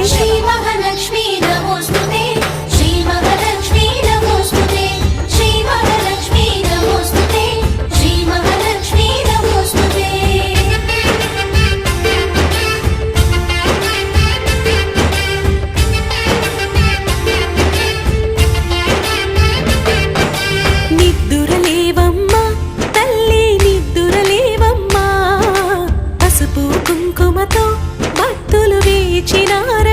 శ్రీ మహాలక్ష్మీ నమోస్తుతే శ్రీ మహాలక్ష్మీ నమోస్తుతే శ్రీ మహాలక్ష్మీ నమోస్తుతే శ్రీ మహాలక్ష్మీ నమోస్తుతే నిద్దురలేవమ్మా తల్లి నిద్దురలేవమ్మా పసుపు కుంకుమతో భక్తులు వేచినారు